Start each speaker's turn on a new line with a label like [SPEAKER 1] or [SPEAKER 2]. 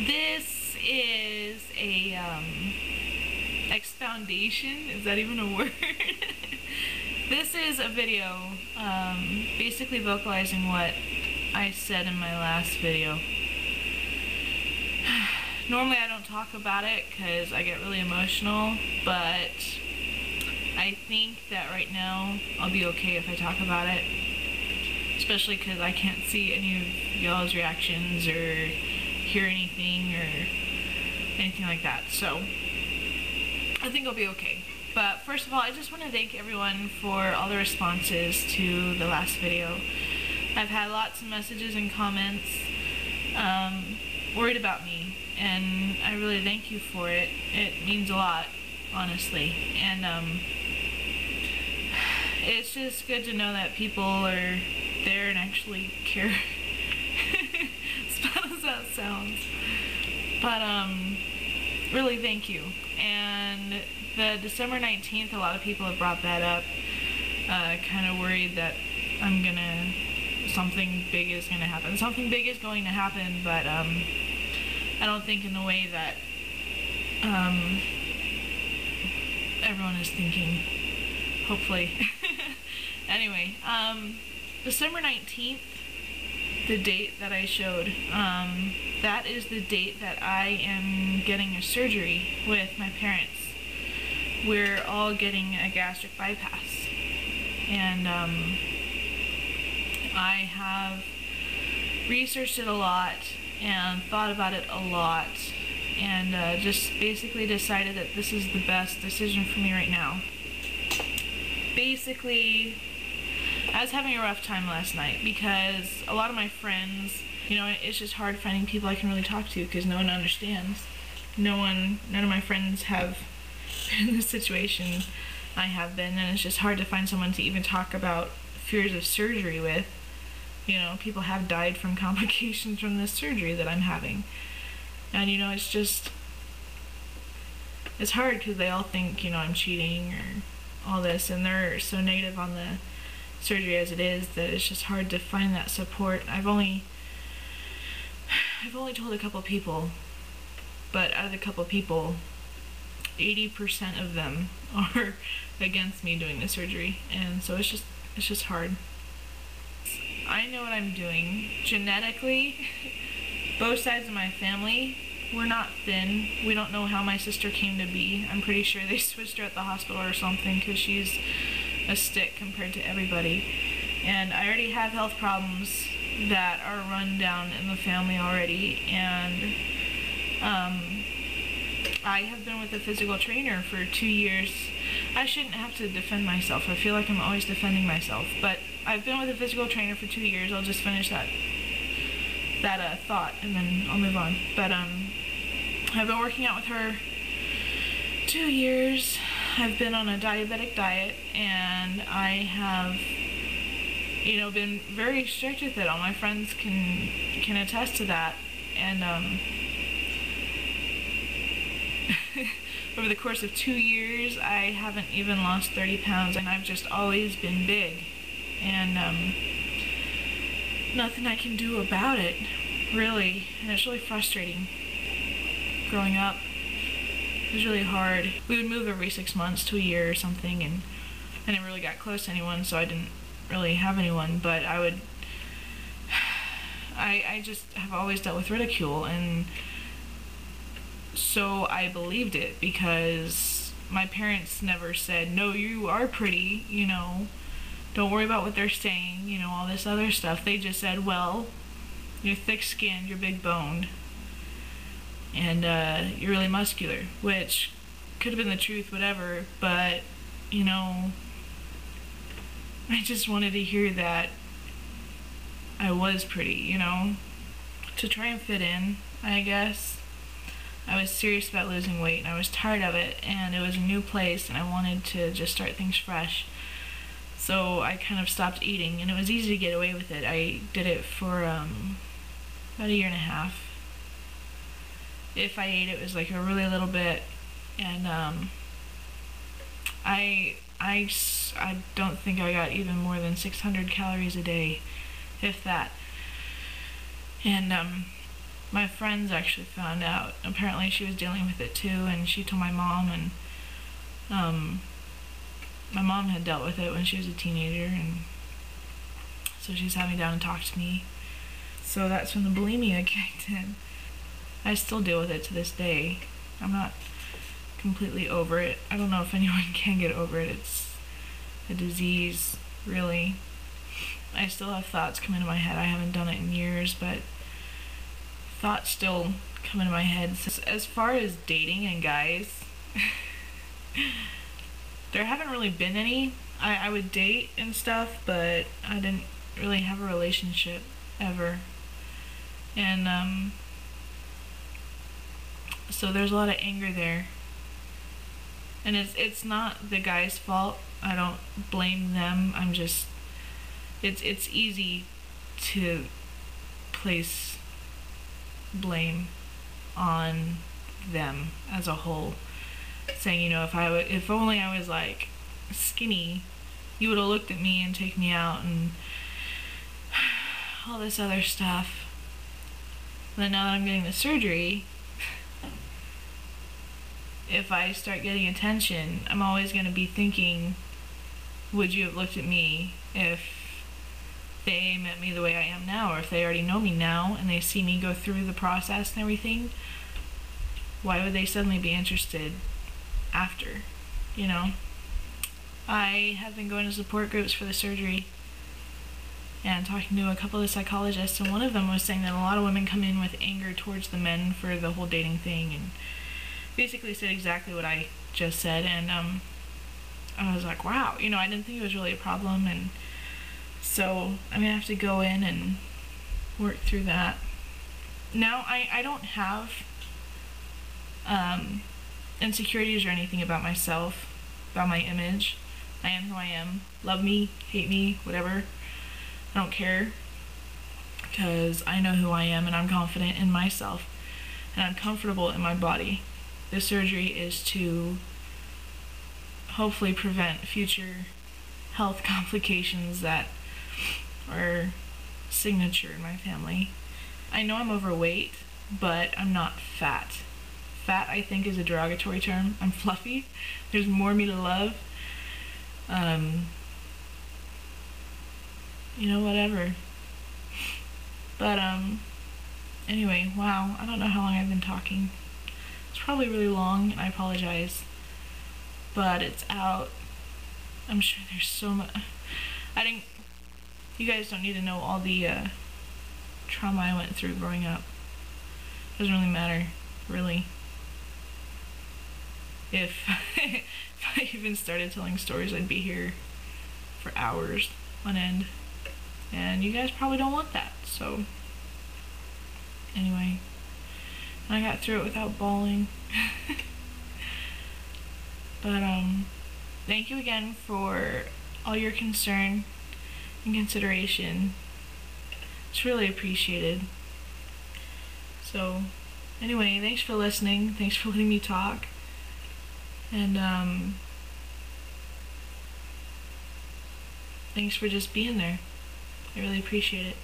[SPEAKER 1] This is a expoundation. Is that even a word? This is a video basically vocalizing what I said in my last video. Normally I don't talk about it because I get really emotional, but I think that right now I'll be okay if I talk about it, especially because I can't see any of y'all's reactions or hear anything or anything like that, so I think I'll be okay. But first of all, I just want to thank everyone for all the responses to the last video. I've had lots of messages and comments worried about me, and I really thank you for it. It means a lot, honestly, and it's just good to know that people are there and actually care. As bad as that sounds, but really thank you. And the December 19th, a lot of people have brought that up, kind of worried that something big is gonna happen. Something big is going to happen, but I don't think in the way that everyone is thinking, hopefully. Anyway, December 19th, the date that I showed, that is the date that I am getting a surgery with my parents. We're all getting a gastric bypass, and I have researched it a lot and thought about it a lot, and just basically decided that this is the best decision for me right now. Basically, I was having a rough time last night because a lot of my friends, it's just hard finding people I can really talk to because no one understands. None of my friends have been in this situation I have been, and it's just hard to find someone to even talk about fears of surgery with. People have died from complications from this surgery that I'm having. And it's hard because they all think, I'm cheating or all this, and they're so negative on the surgery as it is that it's just hard to find that support. I've only told a couple people, but out of the couple people, 80% of them are against me doing the surgery, and so it's just hard. I know what I'm doing. Genetically, both sides of my family, we're not thin. We don't know how my sister came to be. I'm pretty sure they switched her at the hospital or something because she's a stick compared to everybody. And I already have health problems that are run down in the family already, and I have been with a physical trainer for 2 years. I shouldn't have to defend myself. I feel like I'm always defending myself, but I've been with a physical trainer for 2 years. I'll just finish that thought and then I'll move on. But I've been working out with her 2 years. I've been on a diabetic diet, and I have been very strict with it. All my friends can attest to that. And over the course of 2 years, I haven't even lost 30 pounds, and I've just always been big, and nothing I can do about it, really. And it's really frustrating. Growing up, it was really hard. We would move every 6 months to a year or something, and I never really got close to anyone, so I didn't really have anyone, but I just have always dealt with ridicule, and so I believed it because my parents never said, no, you are pretty, don't worry about what they're saying, all this other stuff. They just said, well, you're thick-skinned, you're big-boned, and you're really muscular, which could have been the truth, whatever, but I just wanted to hear that I was pretty, to try and fit in, I guess. I was serious about losing weight, and I was tired of it, and it was a new place, and I wanted to just start things fresh. So I kind of stopped eating, and it was easy to get away with it. I did it for about a year and a half. If I ate, it was like a really little bit, and I don't think I got even more than 600 calories a day, if that. And my friends actually found out. Apparently she was dealing with it too, and she told my mom, and my mom had dealt with it when she was a teenager, and so she sat me down and talked to me. So that's when the bulimia kicked in. I still deal with it to this day. I'm not completely over it. I don't know if anyone can get over it. It's a disease, really. I still have thoughts come into my head. I haven't done it in years, but thoughts still come into my head. As far as dating and guys, there haven't really been any. I would date and stuff, but I didn't really have a relationship ever. And so there's a lot of anger there. And it's not the guy's fault. I don't blame them. I'm just, it's easy to place blame on them as a whole, saying, you know, if only I was like skinny, you would have looked at me and taken me out and all this other stuff. And then now that I'm getting the surgery, if I start getting attention, I'm always going to be thinking, would you have looked at me if they met me the way I am now, or if they already know me now and they see me go through the process and everything? Why would they suddenly be interested after, you know? I have been going to support groups for the surgery and talking to a couple of psychologists, and one of them was saying that a lot of women come in with anger towards the men for the whole dating thing, and basically said exactly what I just said. And I was like, wow, you know, I didn't think it was really a problem. And so I'm gonna have to go in and work through that. Now I don't have insecurities or anything about myself, about my image. I am who I am. Love me, hate me, whatever. I don't care, because I know who I am and I'm confident in myself and I'm comfortable in my body. The surgery is to hopefully prevent future health complications that are signature in my family. I know I'm overweight, but I'm not fat. Fat, I think, is a derogatory term. I'm fluffy. There's more me to love. You know, whatever. But anyway, wow, I don't know how long I've been talking. It's probably really long, and I apologize. But it's out. I'm sure there's so much. You guys don't need to know all the trauma I went through growing up. Doesn't really matter, really. If I even started telling stories, I'd be here for hours on end. And you guys probably don't want that, so anyway, I got through it without bawling. But thank you again for all your concern and consideration. It's really appreciated. So anyway, thanks for listening, thanks for letting me talk, and thanks for just being there. I really appreciate it.